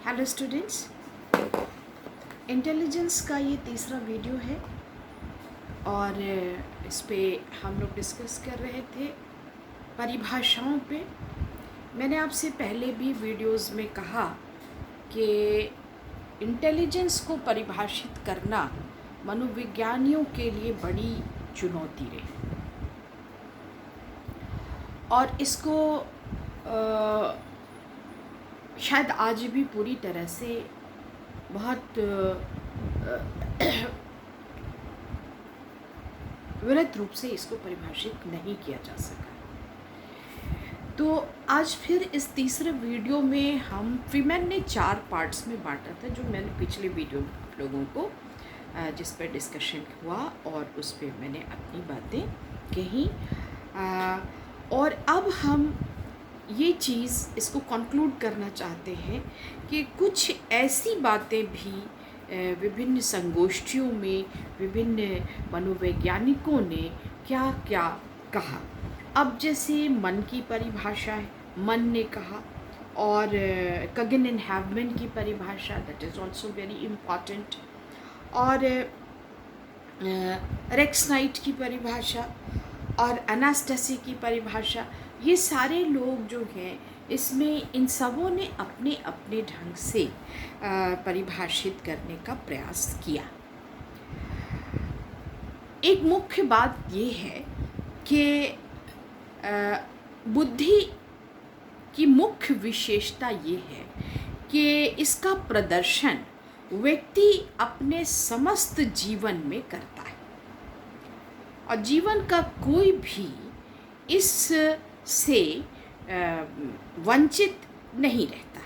Hello students, intelligence का ये तीसरा वीडियो है और इस पे हम लोग डिस्कस कर रहे थे परिभाषाओं पे। मैंने आपसे पहले भी वीडियोस में कहा कि इंटेलिजेंस को परिभाषित करना मनोविज्ञानियों के लिए बड़ी चुनौती रही और इसको शायद आज भी पूरी तरह से बहुत विरत रूप से इसको परिभाषित नहीं किया जा सका। तो आज फिर इस तीसरे वीडियो में फिर मैंने 4 पार्ट्स में बांटा था, जो मैंने पिछले वीडियो में आप लोगों को जिस पर डिस्कशन हुआ और उस पर मैंने अपनी बातें कही। और अब हम ये चीज़ इसको कंक्लूड करना चाहते हैं कि कुछ ऐसी बातें भी विभिन्न संगोष्ठियों में विभिन्न मनोवैज्ञानिकों ने क्या क्या कहा। अब जैसे मन की परिभाषा है, मन ने कहा, और कगिन एंड हैवमैन की परिभाषा, that is also very important, और रेक्स नाइट की परिभाषा और एनास्टेसी की परिभाषा। ये सारे लोग जो हैं इसमें इन सबों ने अपने अपने ढंग से परिभाषित करने का प्रयास किया। एक मुख्य बात ये है कि बुद्धि की मुख्य विशेषता ये है कि इसका प्रदर्शन व्यक्ति अपने समस्त जीवन में करता है और जीवन का कोई भी इस से वंचित नहीं रहता।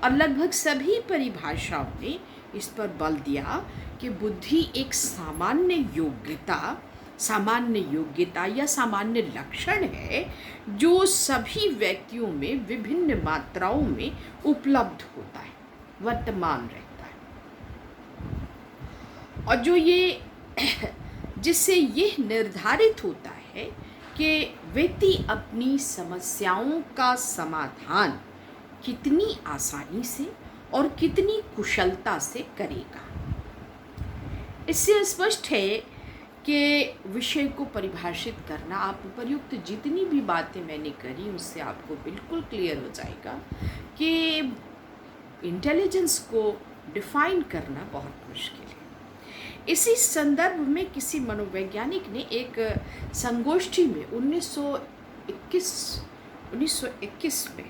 और लगभग सभी परिभाषाओं ने इस पर बल दिया कि बुद्धि एक सामान्य योग्यता या सामान्य लक्षण है जो सभी व्यक्तियों में विभिन्न मात्राओं में उपलब्ध होता है, वर्तमान रहता है, और जो ये जिससे ये निर्धारित होता है कि व्यक्ति अपनी समस्याओं का समाधान कितनी आसानी से और कितनी कुशलता से करेगा। इससे स्पष्ट है कि विषय को परिभाषित करना, आप उपर्युक्त जितनी भी बातें मैंने करी उससे आपको बिल्कुल क्लियर हो जाएगा कि इंटेलिजेंस को डिफाइन करना बहुत मुश्किल है। इसी संदर्भ में किसी मनोवैज्ञानिक ने एक संगोष्ठी में 1921 में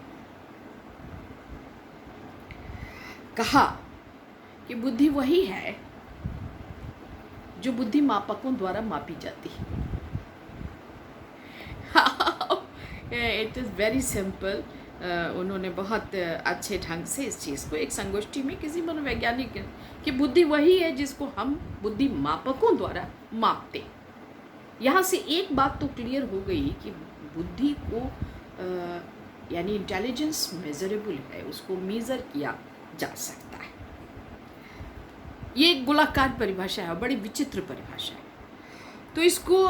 कहा कि बुद्धि वही है जो बुद्धि मापकों द्वारा मापी जाती है। It is very simple. उन्होंने बहुत अच्छे ढंग से इस चीज़ को एक संगोष्ठी में किसी मनोवैज्ञानिक कि बुद्धि वही है जिसको हम बुद्धि मापकों द्वारा मापते। यहाँ से एक बात तो क्लियर हो गई कि बुद्धि को यानी इंटेलिजेंस मेजरेबल है, उसको मेज़र किया जा सकता है। ये एक गोलाकार परिभाषा है, बड़ी विचित्र परिभाषा है। तो इसको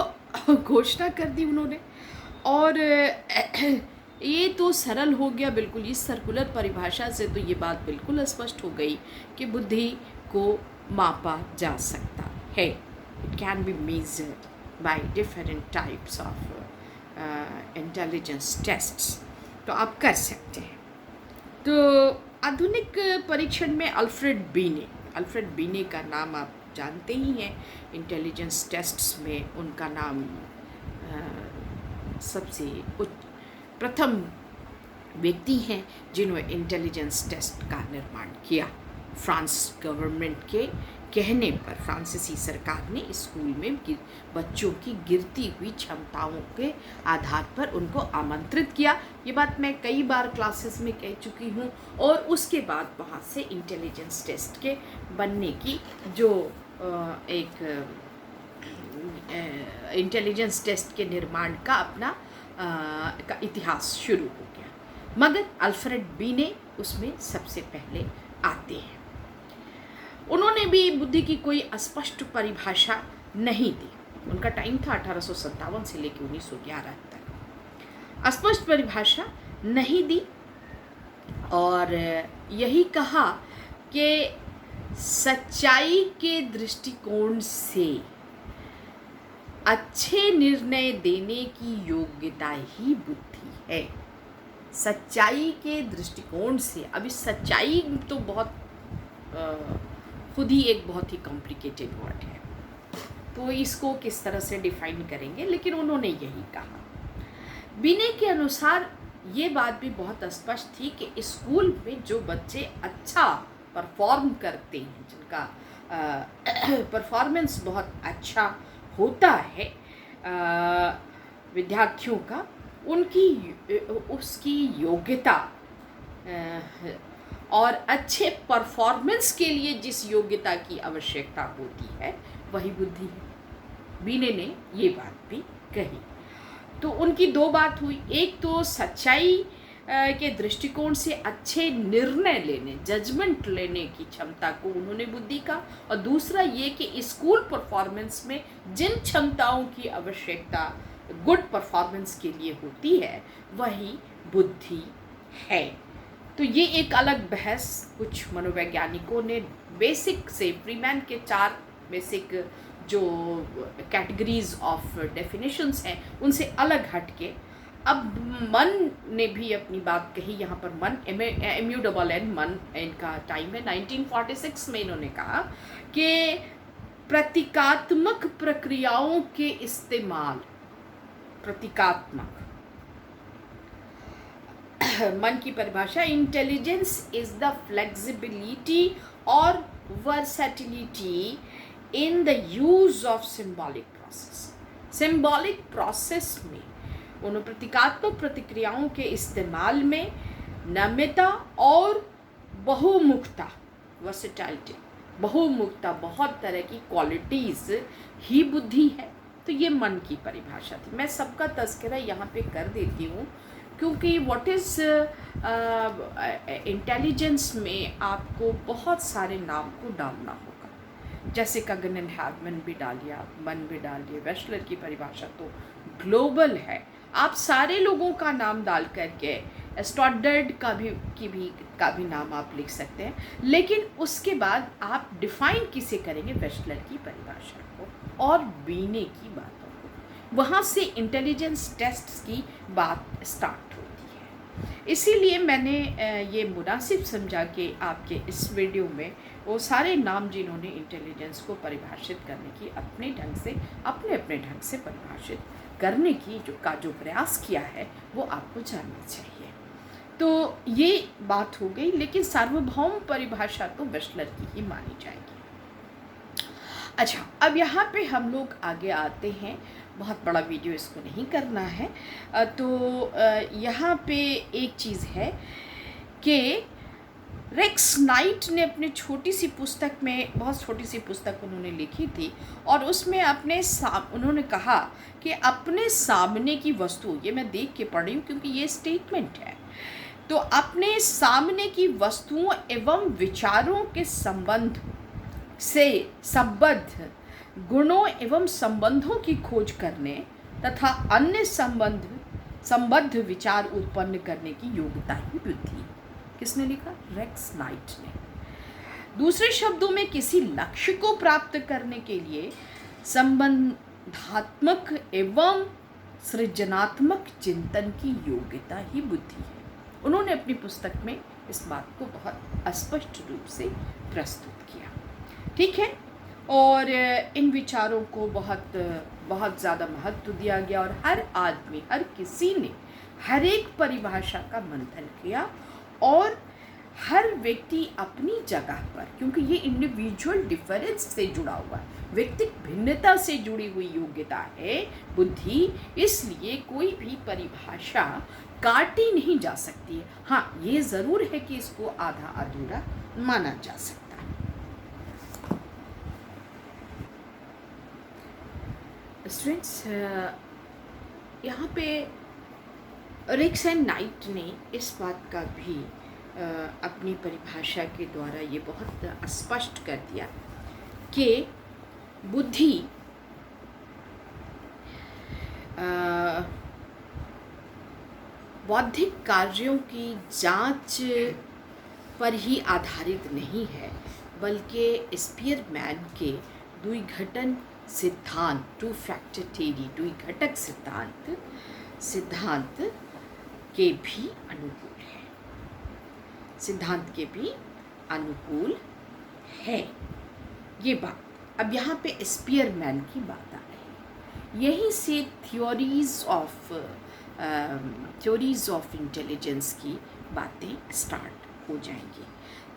घोषणा कर दी उन्होंने, और ये तो सरल हो गया बिल्कुल। इस सर्कुलर परिभाषा से तो ये बात बिल्कुल स्पष्ट हो गई कि बुद्धि को मापा जा सकता है। It can be measured by different types of intelligence tests. तो आप कर सकते हैं। तो आधुनिक परीक्षण में अल्फ्रेड बीने का नाम आप जानते ही हैं। इंटेलिजेंस टेस्ट्स में उनका नाम सबसे प्रथम व्यक्ति हैं जिन्होंने इंटेलिजेंस टेस्ट का निर्माण किया। फ्रांस गवर्नमेंट के कहने पर फ्रांसीसी सरकार ने स्कूल में बच्चों की गिरती हुई क्षमताओं के आधार पर उनको आमंत्रित किया। ये बात मैं कई बार क्लासेस में कह चुकी हूँ। और उसके बाद वहाँ से इंटेलिजेंस टेस्ट के बनने की जो एक इंटेलिजेंस टेस्ट के निर्माण का अपना का इतिहास शुरू हो गया। मगर अल्फ्रेड बीने उसमें सबसे पहले आते हैं। उन्होंने भी बुद्धि की कोई स्पष्ट परिभाषा नहीं दी। उनका टाइम था 1857 से लेकर 1911 तक। स्पष्ट परिभाषा नहीं दी, और यही कहा कि सच्चाई के दृष्टिकोण से अच्छे निर्णय देने की योग्यता ही बुद्धि है। सच्चाई के दृष्टिकोण से, अभी सच्चाई तो बहुत खुद ही एक बहुत ही कॉम्प्लिकेटेड वर्ड है, तो इसको किस तरह से डिफाइन करेंगे, लेकिन उन्होंने यही कहा। बिने के अनुसार ये बात भी बहुत स्पष्ट थी कि स्कूल में जो बच्चे अच्छा परफॉर्म करते हैं, जिनका परफॉर्मेंस बहुत अच्छा होता है विद्यार्थियों का, उसकी योग्यता और अच्छे परफॉर्मेंस के लिए जिस योग्यता की आवश्यकता होती है वही बुद्धि है। बीने ने ये बात भी कही। तो उनकी दो बात हुई, एक तो सच्चाई के दृष्टिकोण से अच्छे निर्णय लेने, जजमेंट लेने की क्षमता को उन्होंने बुद्धि का, और दूसरा ये कि स्कूल परफॉर्मेंस में जिन क्षमताओं की आवश्यकता गुड परफॉर्मेंस के लिए होती है वही बुद्धि है। तो ये एक अलग बहस कुछ मनोवैज्ञानिकों ने बेसिक से, फ्रीमैन के 4 बेसिक जो कैटेगरीज ऑफ डेफिनेशंस हैं उनसे अलग हटके अब मन ने भी अपनी बात कही। यहाँ पर मन, MUNN, मन इनका टाइम है 1946 में। इन्होंने कहा कि प्रतीकात्मक प्रक्रियाओं के इस्तेमाल, प्रतीकात्मक मन की परिभाषा, इंटेलिजेंस इज द फ्लेक्सिबिलिटी और versatility in the use of symbolic process. Symbolic process में उन प्रतीकात्मक प्रतिक्रियाओं के इस्तेमाल में नम्यता और बहुमुखता, वर्सेटिलिटी, बहुमुखता, बहुत तरह की क्वालिटीज ही बुद्धि है। तो ये मन की परिभाषा थी। मैं सबका तज़किरा यहाँ पे कर देती हूँ क्योंकि व्हाट इज़ इंटेलिजेंस में आपको बहुत सारे नाम को डालना होगा, जैसे कगन एंड हैवमैन भी डालिए, मन भी डालिए। वेशलर की परिभाषा तो ग्लोबल है, आप सारे लोगों का नाम डाल करके स्टॉडर्ड का भी नाम आप लिख सकते हैं, लेकिन उसके बाद आप डिफाइन किसे करेंगे? वेशलर की परिभाषा को और बीने की बातों को। वहाँ से इंटेलिजेंस टेस्ट्स की बात स्टार्ट होती है। इसीलिए मैंने ये मुनासिब समझा कि आपके इस वीडियो में वो सारे नाम जिन्होंने इंटेलिजेंस को परिभाषित करने की अपने अपने ढंग से परिभाषित करने की जो प्रयास किया है वो आपको जानना चाहिए। तो ये बात हो गई, लेकिन सार्वभौम परिभाषा तो वेशलर की ही मानी जाएगी। अच्छा, अब यहाँ पे हम लोग आगे आते हैं। बहुत बड़ा वीडियो इसको नहीं करना है। तो यहाँ पे एक चीज़ है कि रेक्स नाइट ने अपनी छोटी सी पुस्तक में, बहुत छोटी सी पुस्तक उन्होंने लिखी थी, और उसमें उन्होंने कहा कि अपने सामने की वस्तु, ये मैं देख के पढ़ रही हूँ क्योंकि ये स्टेटमेंट है, तो अपने सामने की वस्तुओं एवं विचारों के संबंध से संबद्ध गुणों एवं संबंधों की खोज करने तथा अन्य संबद्ध विचार उत्पन्न करने की योग्यता ही बुद्धि। किसने लिखा? रेक्स नाइट ने। दूसरे शब्दों में किसी लक्ष्य को प्राप्त करने के लिए संबंधात्मक एवं सृजनात्मक चिंतन की योग्यता ही बुद्धि है। उन्होंने अपनी पुस्तक में इस बात को बहुत स्पष्ट रूप से प्रस्तुत किया। ठीक है, और इन विचारों को बहुत ज़्यादा महत्व दिया गया, और हर आदमी, हर किसी ने हर एक परिभाषा का मंथन किया, और हर व्यक्ति अपनी जगह पर, क्योंकि ये इंडिविजुअल डिफरेंस से जुड़ा हुआ है, व्यक्तिगत भिन्नता से जुड़ी हुई योग्यता है बुद्धि, इसलिए कोई भी परिभाषा काटी नहीं जा सकती है। हाँ, ये ज़रूर है कि इसको आधा अधूरा माना जा सकता है। स्टूडेंट्स, यहाँ पे रिक्स एंड नाइट ने इस बात का भी अपनी परिभाषा के द्वारा ये बहुत स्पष्ट कर दिया कि बुद्धि बौद्धिक कार्यों की जांच पर ही आधारित नहीं है, बल्कि स्पीयरमैन के द्विघटन सिद्धांत, टू फैक्टर थ्योरी, द्विघटक सिद्धांत के भी अनुकूल है, सिद्धांत के भी अनुकूल है ये बात। अब यहाँ पे स्पीयरमैन की बात आ रही है। यहीं से थ्योरीज ऑफ इंटेलिजेंस की बातें स्टार्ट हो जाएंगी,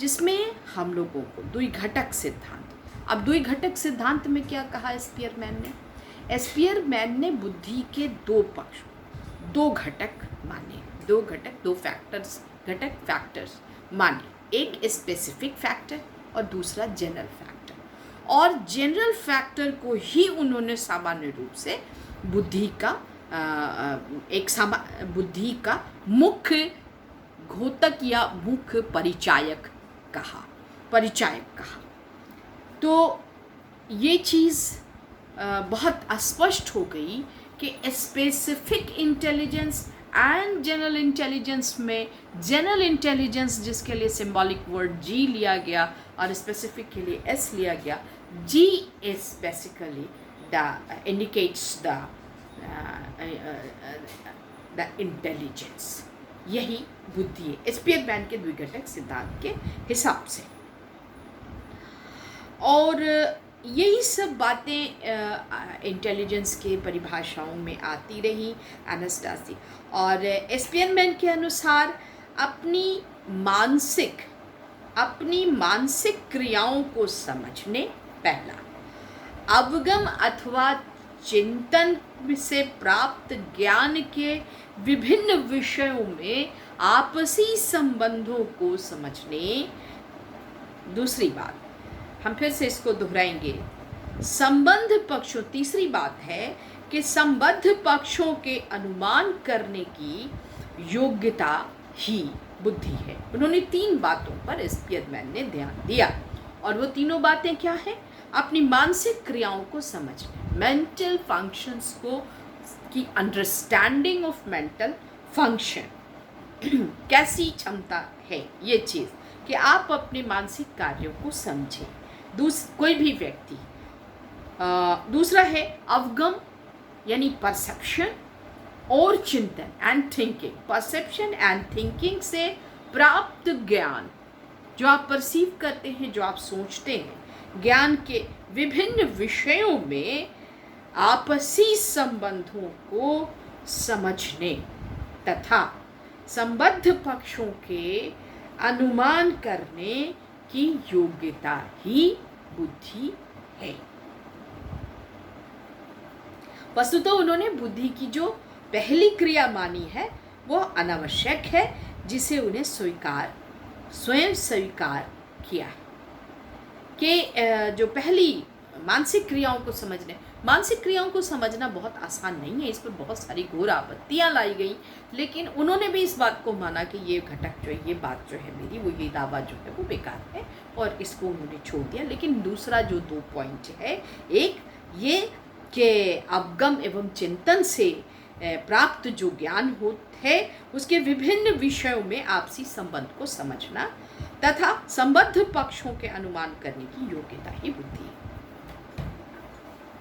जिसमें हम लोगों को द्विघटक सिद्धांत। अब द्विघटक सिद्धांत में क्या कहा स्पीयरमैन ने? स्पीयरमैन ने बुद्धि के दो पक्ष, दो घटक माने, दो फैक्टर्स माने, एक स्पेसिफिक फैक्टर और दूसरा जनरल फैक्टर। और जनरल फैक्टर को ही उन्होंने सामान्य रूप से बुद्धि का मुख्य घोतक या मुख्य परिचायक कहा। तो ये चीज़ बहुत स्पष्ट हो गई कि specific intelligence and general intelligence में जनरल इंटेलिजेंस जिसके लिए सिंबॉलिक वर्ड जी लिया गया और स्पेसिफिक के लिए एस लिया गया, G is basically indicates the intelligence. यही बुद्धि है स्पीयरमैन के द्विघटक सिद्धांत के हिसाब से। और यही सब बातें इंटेलिजेंस के परिभाषाओं में आती रही एनास्टासी। और स्पीयरमैन के अनुसार अपनी मानसिक क्रियाओं को समझने, पहला अवगम अथवा चिंतन से प्राप्त ज्ञान के विभिन्न विषयों में आपसी संबंधों को समझने, दूसरी बात हम फिर से इसको दोहराएंगे, संबंध पक्षों, तीसरी बात है कि संबद्ध पक्षों के अनुमान करने की योग्यता ही बुद्धि है। उन्होंने 3 बातों पर स्पीयरमैन ने ध्यान दिया, और वो तीनों बातें क्या हैं? अपनी मानसिक क्रियाओं को समझना, मेंटल फंक्शंस को की अंडरस्टैंडिंग ऑफ मेंटल फंक्शन कैसी क्षमता है ये चीज़ कि आप अपने मानसिक कार्यों को समझें, कोई भी व्यक्ति। दूसरा है अवगम यानी परसेप्शन और चिंतन and thinking. Perception and thinking से प्राप्त ज्ञान, जो आप परसीव करते हैं, जो आप सोचते हैं, ज्ञान के विभिन्न विषयों में आपसी संबंधों को समझने तथा संबद्ध पक्षों के अनुमान करने की योग्यता ही बुद्धि है। वस्तुतः उन्होंने बुद्धि की जो पहली क्रिया मानी है वो अनावश्यक है, जिसे उन्हें स्वयं स्वीकार किया है कि जो पहली मानसिक क्रियाओं को समझना बहुत आसान नहीं है। इस पर बहुत सारी घोर आपत्तियां लाई गई, लेकिन उन्होंने भी इस बात को माना कि ये घटक जो है, ये बात जो है मेरी, वो ये दावा जो है वो बेकार है, और इसको उन्होंने छोड़ दिया। लेकिन दूसरा जो 2 पॉइंट है, एक ये कि अवगम एवं चिंतन से प्राप्त जो ज्ञान है उसके विभिन्न विषयों में आपसी संबंध को समझना तथा संबद्ध पक्षों के अनुमान करने की योग्यता ही बुद्धि है।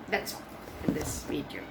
That's all in this video.